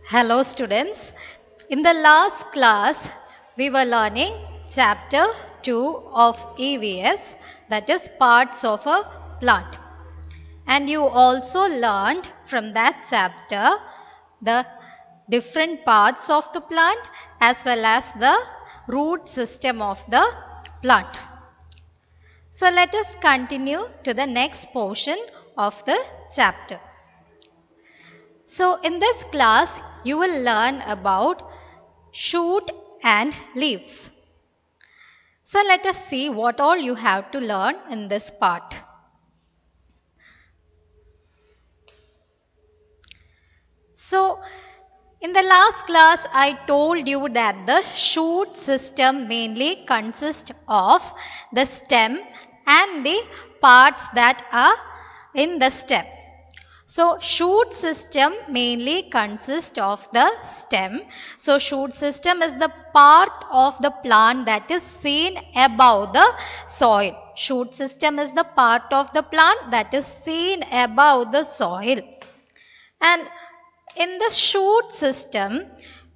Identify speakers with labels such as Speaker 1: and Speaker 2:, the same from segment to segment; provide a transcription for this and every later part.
Speaker 1: Hello students. In the last class we were learning chapter 2 of EVS, that is parts of a plant, and you also learned from that chapter the different parts of the plant as well as the root system of the plant. So let us continue to the next portion of the chapter. So in this class you will learn about shoot and leaves. So let us see what all you have to learn in this part. So in the last class I told you that the shoot system mainly consists of the stem and the parts that are in the stem. So shoot system mainly consists of the stem. So shoot system is the part of the plant that is seen above the soil. Shoot system is the part of the plant that is seen above the soil. And in the shoot system,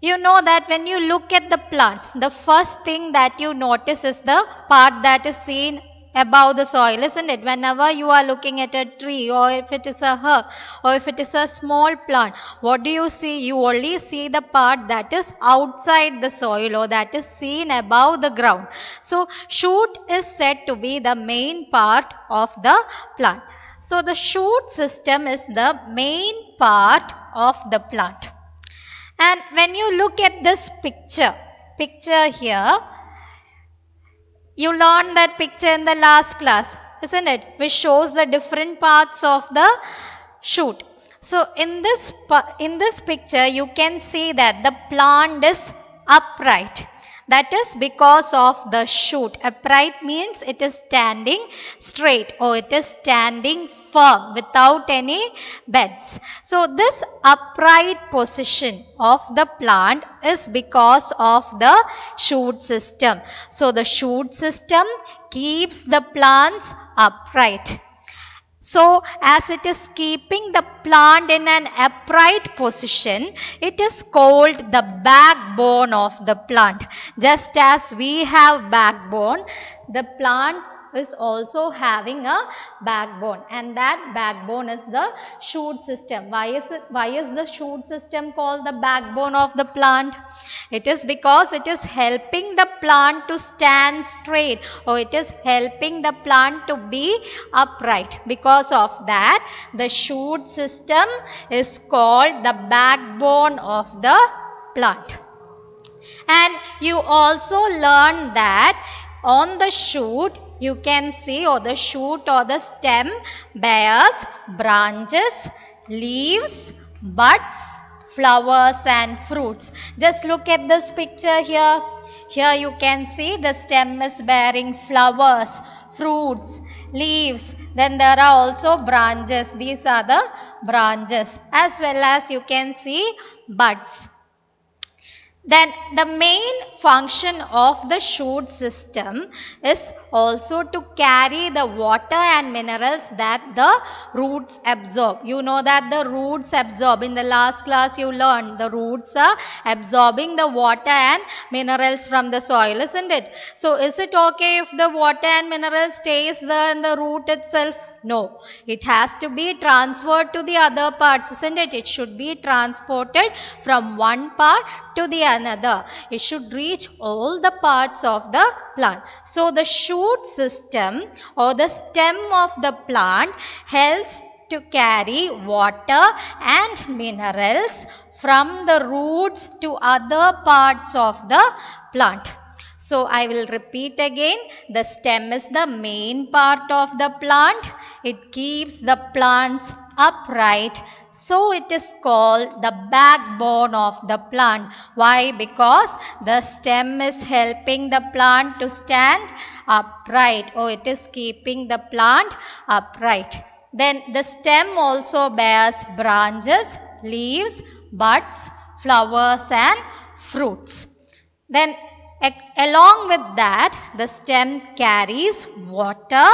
Speaker 1: you know that when you look at the plant, the first thing that you notice is the part that is seen above the soil, isn't it? Whenever you are looking at a tree, or if it is a herb, or if it is a small plant, what do you see? You only see the part that is outside the soil or that is seen above the ground. So shoot is said to be the main part of the plant. So the shoot system is the main part of the plant. And when you look at this picture here, you learned that picture in the last class, isn't it? Which shows the different parts of the shoot. So in this picture, you can see that the plant is upright. That is because of the shoot. Upright means it is standing straight or it is standing firm without any bends. So this upright position of the plant is because of the shoot system. So the shoot system keeps the plants upright. So as it is keeping the plant in an upright position, it is called the backbone of the plant. Just as we have backbone, the plant is also having a backbone, and that backbone is the shoot system. Why is the shoot system called the backbone of the plant? It is because it is helping the plant to stand straight, or it is helping the plant to be upright. Because of that, the shoot system is called the backbone of the plant. And you also learn that on the shoot, you can see, or the shoot or the stem bears branches, leaves, buds, flowers and fruits. Just look at this picture here. Here you can see the stem is bearing flowers, fruits, leaves. Then there are also branches. These are the branches, as well as you can see buds. Then the main function of the shoot system is also to carry the water and minerals that the roots absorb. You know that the roots absorb. In the last class you learned the roots are absorbing the water and minerals from the soil, isn't it? So is it okay if the water and minerals stays there in the root itself? No, it has to be transferred to the other parts, isn't it? It should be transported from one part to the another. It should reach all the parts of the plant. So the shoot system or the stem of the plant helps to carry water and minerals from the roots to other parts of the plant. So I will repeat again, the stem is the main part of the plant. It keeps the plants upright. So it is called the backbone of the plant. Why? Because the stem is helping the plant to stand upright, or it is keeping the plant upright. Then the stem also bears branches, leaves, buds, flowers and fruits. Then Along with that, the stem carries water,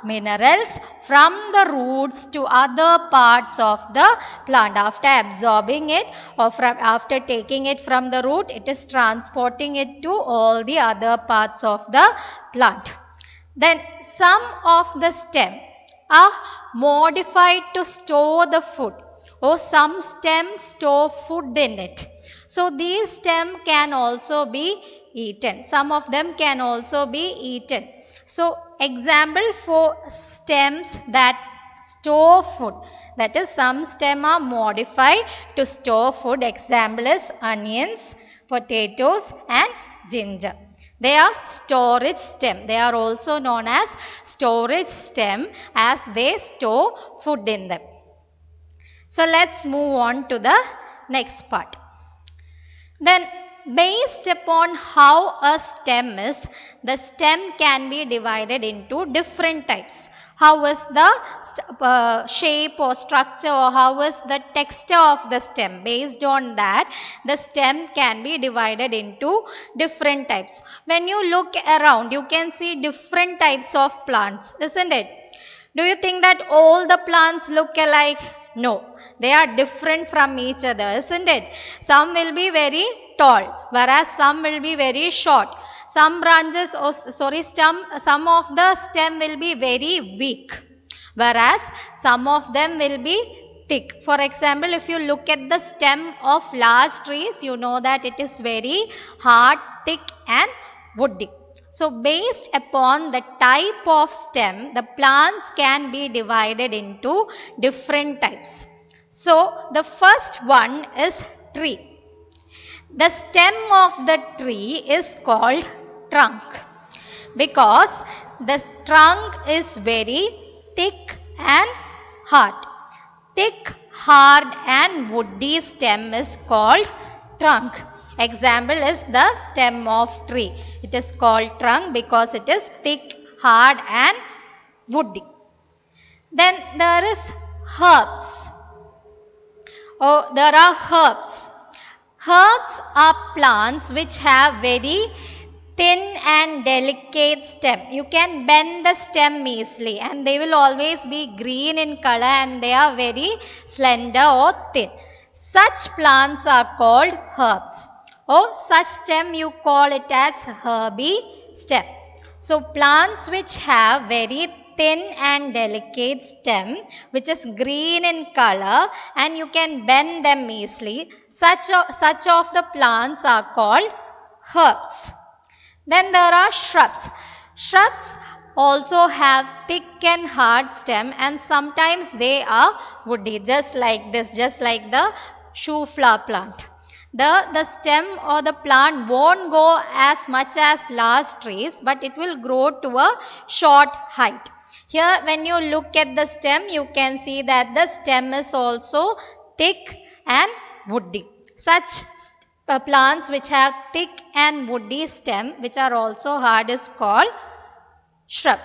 Speaker 1: minerals from the roots to other parts of the plant. After absorbing it or after taking it from the root, it is transporting it to all the other parts of the plant. Then some of the stem are modified to store the food, or some stems store food in it. So these stems can also be eaten. Some of them can also be eaten. So example for stems that store food. That is, some stems are modified to store food. Example is onions, potatoes and ginger. They are storage stem. They are also known as storage stem as they store food in them. So let's move on to the next part. Then based upon how a stem is, the stem can be divided into different types. How is the shape or structure, or how is the texture of the stem? Based on that, the stem can be divided into different types. When you look around, you can see different types of plants, isn't it? Do you think that all the plants look alike? No, they are different from each other, isn't it? Some will be very tall, whereas some will be very short. Some branches, some of the stem will be very weak, whereas some of them will be thick. For example, if you look at the stem of large trees, you know that it is very hard, thick and woody. So based upon the type of stem, the plants can be divided into different types. So the first one is tree. The stem of the tree is called trunk because the trunk is very thick and hard. Thick, hard and woody stem is called trunk. Example is the stem of tree. It is called trunk because it is thick, hard and woody. Then there is herbs. There are herbs. Herbs are plants which have very thin and delicate stem. You can bend the stem easily and they will always be green in color and they are very slender or thin. Such plants are called herbs. Or such stem you call it as herby stem. So plants which have very thin and delicate stem which is green in color and you can bend them easily, such of the plants are called herbs. Then there are shrubs. Shrubs also have thick and hard stem and sometimes they are woody, just like this, just like the shoe flower plant. The stem or the plant won't go as much as large trees, but it will grow to a short height. Here when you look at the stem, you can see that the stem is also thick and woody. Such plants which have thick and woody stem which are also hard is called shrub.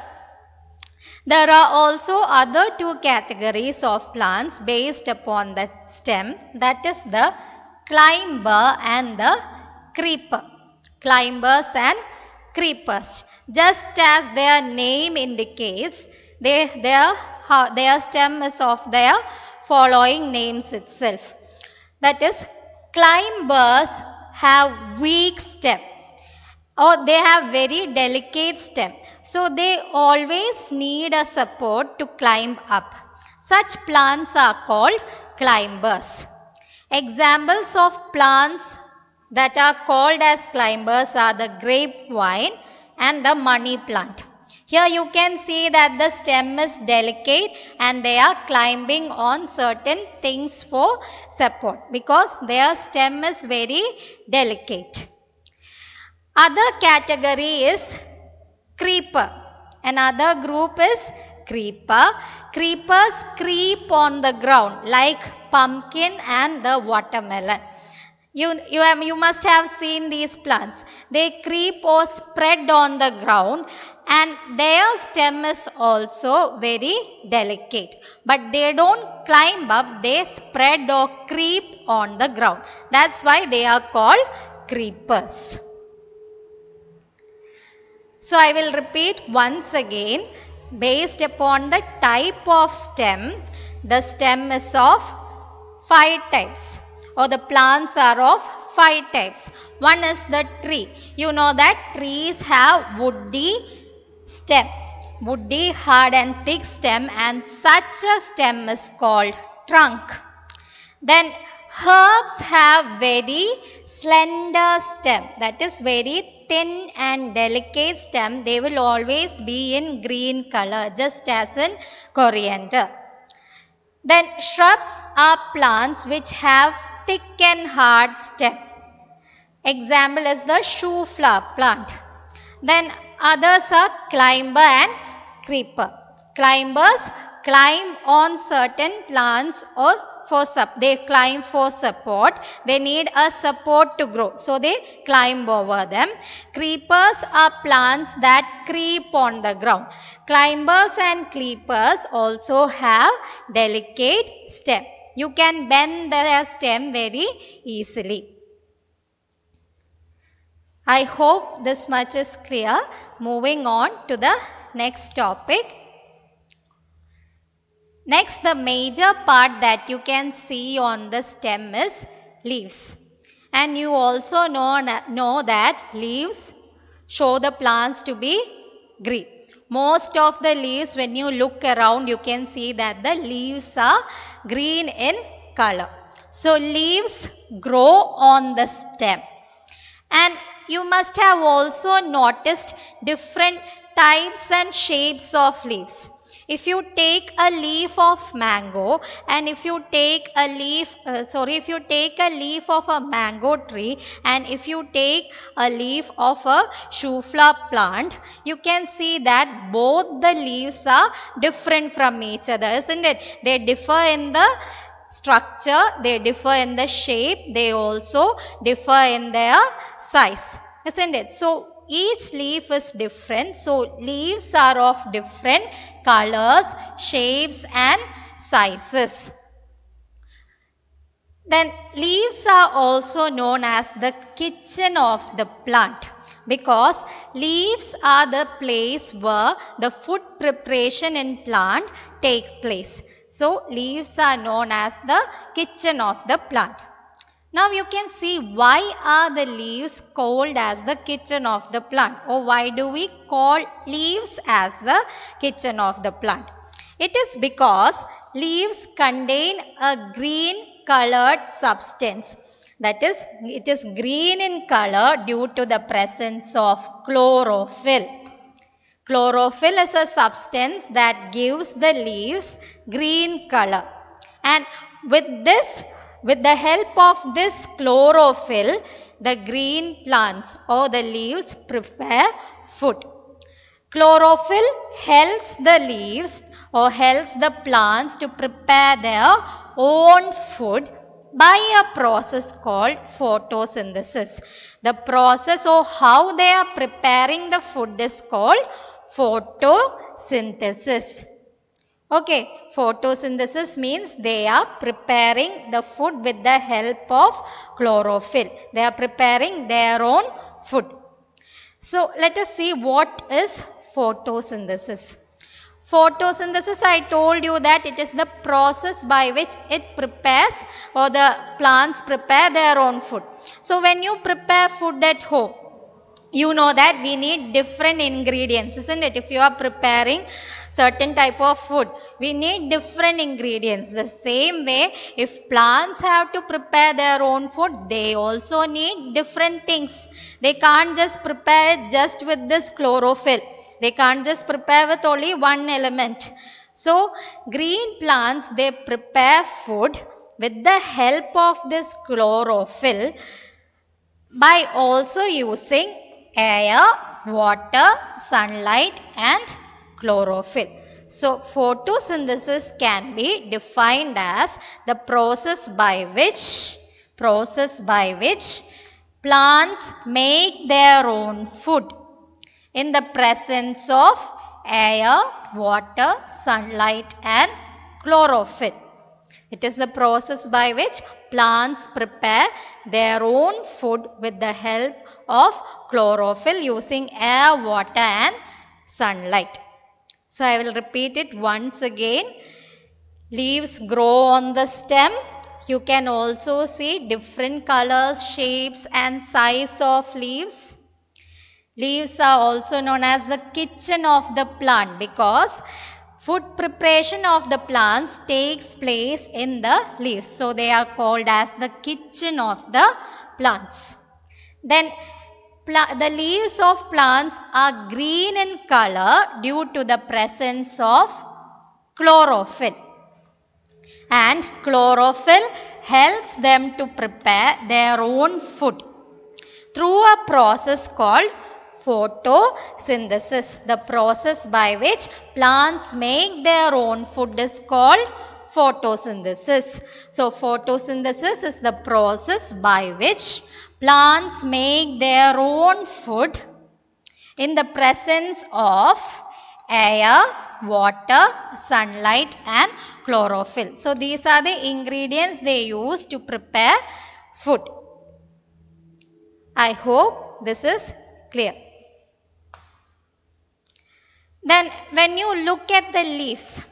Speaker 1: There are also other two categories of plants based upon the stem, that is the climber and the creeper. Climbers and creepers. Just as their name indicates, their stem is of their following names itself. That is, climbers have weak stem or they have very delicate stem. So they always need a support to climb up. Such plants are called climbers. Examples of plants that are called as climbers are the grapevine and the money plant. Here you can see that the stem is delicate and they are climbing on certain things for support because their stem is very delicate. Other category is creeper. Another group is creeper. Creepers creep on the ground like pumpkin and the watermelon. You must have seen these plants. They creep or spread on the ground and their stem is also very delicate. But they don't climb up, they spread or creep on the ground. That's why they are called creepers. So I will repeat once again. Based upon the type of stem, the stem is of 5 types, or the plants are of 5 types. One is the tree. You know that trees have woody stem, woody, hard and thick stem, and such a stem is called trunk. Then herbs have very slender stem, that is very thin and delicate stem. They will always be in green color, just as in coriander. Then shrubs are plants which have thick and hard stem. Example is the shoe flower plant. Then others are climber and creeper. Climbers climb on certain plants or they climb for support. They need a support to grow, so they climb over them. Creepers are plants that creep on the ground. Climbers and creepers also have delicate stem. You can bend their stem very easily. I hope this much is clear. Moving on to the next topic. Next, the major part that you can see on the stem is leaves. And you also know that leaves show the plants to be green. Most of the leaves, when you look around, you can see that the leaves are green in color. So leaves grow on the stem. And you must have also noticed different types and shapes of leaves. If you take a leaf of mango and if you take a leaf of a mango tree and if you take a leaf of a shoe flower plant, you can see that both the leaves are different from each other, isn't it? They differ in the structure, they differ in the shape, they also differ in their size, isn't it? So each leaf is different. So leaves are of different colors, shapes and sizes. Then leaves are also known as the kitchen of the plant, because leaves are the place where the food preparation in plant takes place. So leaves are known as the kitchen of the plant. Now you can see why are the leaves called as the kitchen of the plant, or why do we call leaves as the kitchen of the plant? It is because leaves contain a green colored substance. That is, it is green in color due to the presence of chlorophyll. Chlorophyll is a substance that gives the leaves green color. And with the help of this chlorophyll, the green plants or the leaves prepare food. Chlorophyll helps the leaves or helps the plants to prepare their own food by a process called photosynthesis. The process or how they are preparing the food is called photosynthesis. Okay, photosynthesis means they are preparing the food with the help of chlorophyll. They are preparing their own food. So let us see what is photosynthesis. Photosynthesis, I told you that it is the process by which it prepares or the plants prepare their own food. So when you prepare food at home, you know that we need different ingredients, isn't it? If you are preparing certain type of food, we need different ingredients. The same way, if plants have to prepare their own food, they also need different things. They can't just prepare it just with this chlorophyll. They can't just prepare with only one element. So green plants, they prepare food with the help of this chlorophyll by also using air, water, sunlight and chlorophyll. So photosynthesis can be defined as the process by which plants make their own food in the presence of air, water, sunlight and chlorophyll. It is the process by which plants prepare their own food with the help of chlorophyll using air, water and sunlight. So I will repeat it once again. Leaves grow on the stem. You can also see different colors, shapes and size of leaves. Leaves are also known as the kitchen of the plant because food preparation of the plants takes place in the leaves. So they are called as the kitchen of the plants. Then the leaves of plants are green in color due to the presence of chlorophyll. And chlorophyll helps them to prepare their own food through a process called photosynthesis. The process by which plants make their own food is called photosynthesis. So photosynthesis is the process by which plants make their own food in the presence of air, water, sunlight and chlorophyll. So these are the ingredients they use to prepare food. I hope this is clear. Then when you look at the leaves,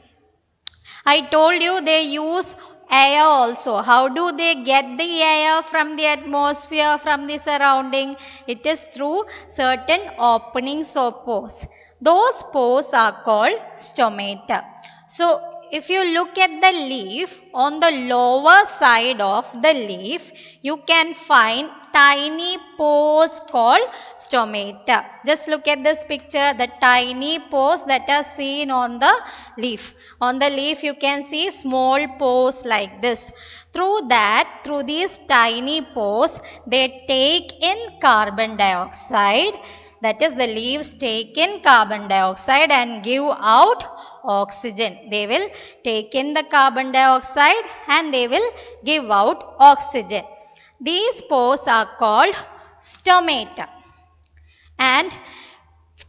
Speaker 1: I told you they use air also. How do they get the air from the atmosphere, from the surrounding? It is through certain openings or pores. Those pores are called stomata. So if you look at the leaf, on the lower side of the leaf, you can find tiny pores called stomata. Just look at this picture, the tiny pores that are seen on the leaf. On the leaf, you can see small pores like this. Through these tiny pores, they take in carbon dioxide. That is, the leaves take in carbon dioxide and give out oxygen. They will take in the carbon dioxide and they will give out oxygen. These pores are called stomata. And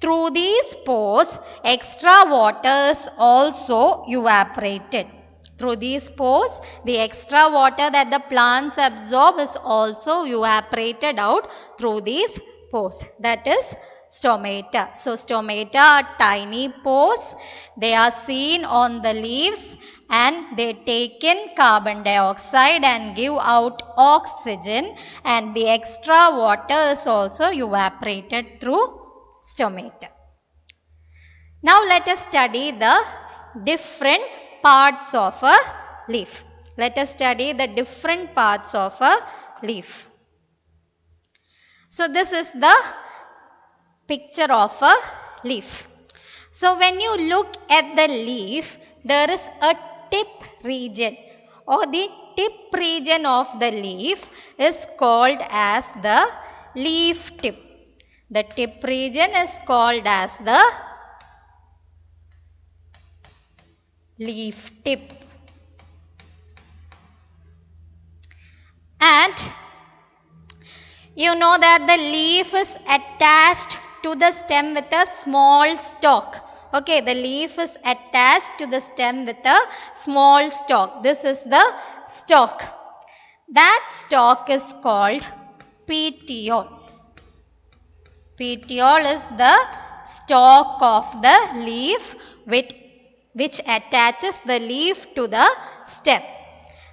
Speaker 1: through these pores, extra water is also evaporated. Through these pores, the extra water that the plants absorb is also evaporated out through these pores. That is stomata. So stomata are tiny pores. They are seen on the leaves and they take in carbon dioxide and give out oxygen, and the extra water is also evaporated through stomata. Now let us study the different parts of a leaf. Let us study the different parts of a leaf. So this is the picture of a leaf. So when you look at the leaf, there is a tip region, or the tip region of the leaf is called as the leaf tip. The tip region is called as the leaf tip. And you know that the leaf is attached to the stem with a small stalk. Okay, the leaf is attached to the stem with a small stalk. This is the stalk. That stalk is called petiole. Petiole is the stalk of the leaf which attaches the leaf to the stem.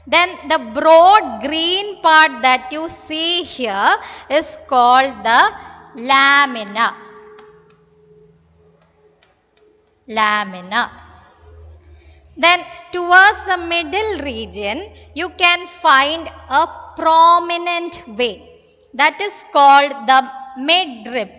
Speaker 1: Then the broad green part that you see here is called the lamina. Lamina. Then towards the middle region, you can find a prominent vein that is called the midrib.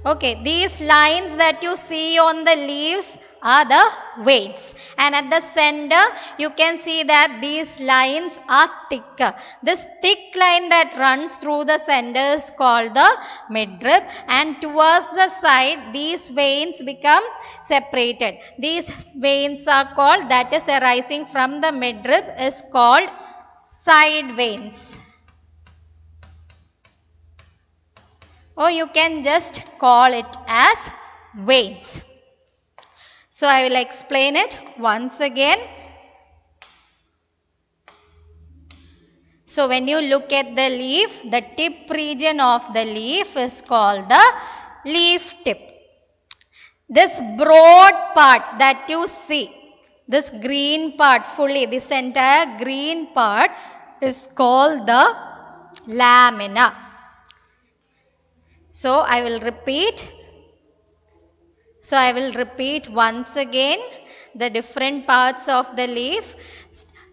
Speaker 1: Okay, these lines that you see on the leaves are the veins, and at the center you can see that these lines are thicker. This thick line that runs through the center is called the midrib, and towards the side these veins become separated. These veins are called, that is arising from the midrib, is called side veins. Or you can just call it as veins. So I will explain it once again. So when you look at the leaf, the tip region of the leaf is called the leaf tip. This broad part that you see, this green part fully, this entire green part is called the lamina. So I will repeat. So I will repeat once again the different parts of the leaf.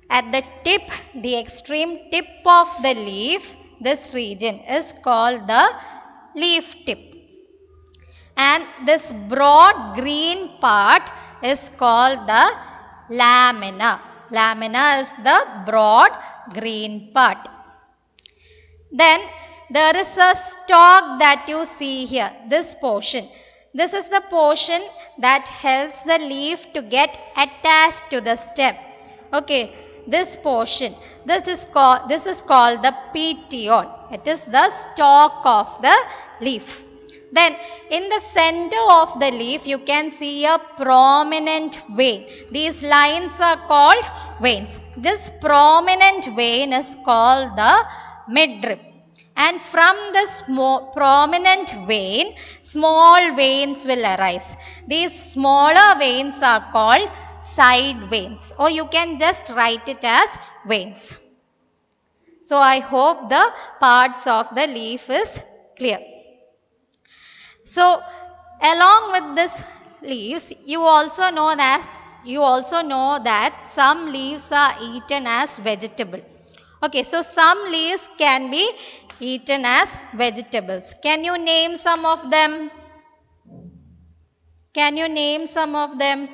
Speaker 1: At the tip, the extreme tip of the leaf, this region is called the leaf tip. And this broad green part is called the lamina. Lamina is the broad green part. Then there is a stalk that you see here, this portion. This is the portion that helps the leaf to get attached to the stem. Okay, this portion, this is called the petiole. It is the stalk of the leaf. Then in the center of the leaf you can see a prominent vein. These lines are called veins. This prominent vein is called the midrib. And from this prominent vein, small veins will arise. These smaller veins are called side veins, or you can just write it as veins. So I hope the parts of the leaf is clear. So along with this leaves, you also know that some leaves are eaten as vegetable. Okay, so some leaves can be eaten as vegetables. Can you name some of them? Can you name some of them?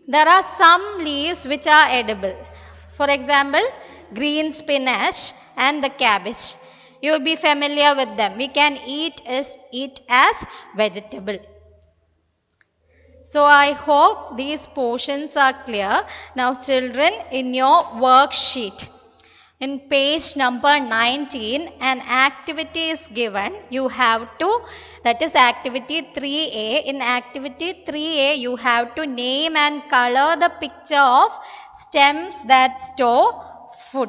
Speaker 1: There are some leaves which are edible. For example, green spinach and the cabbage. You will be familiar with them. We can eat as vegetable. So I hope these portions are clear. Now children, in your worksheet, in page number 19, an activity is given. You have to, that is activity 3A. In activity 3A, you have to name and color the picture of stems that store food.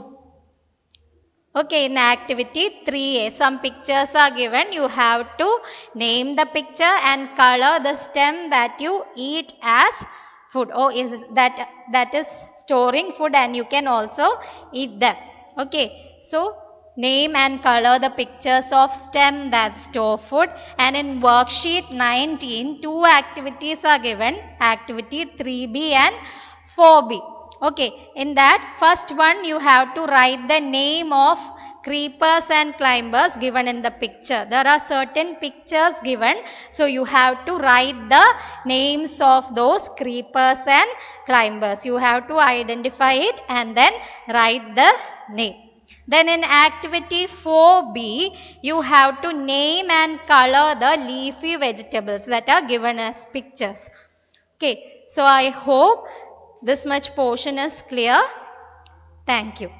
Speaker 1: Okay, in activity 3A, some pictures are given. You have to name the picture and color the stem that you eat as food. Oh, that is storing food, and you can also eat them. Okay, so name and color the pictures of stem that store food. And in worksheet 19, two activities are given, activity 3B and 4B. Okay, in that first one you have to write the name of creepers and climbers given in the picture. There are certain pictures given, so you have to write the names of those creepers and climbers. You have to identify it and then write the name. Then in activity 4B, you have to name and color the leafy vegetables that are given as pictures. Okay, so I hope this much portion is clear. Thank you.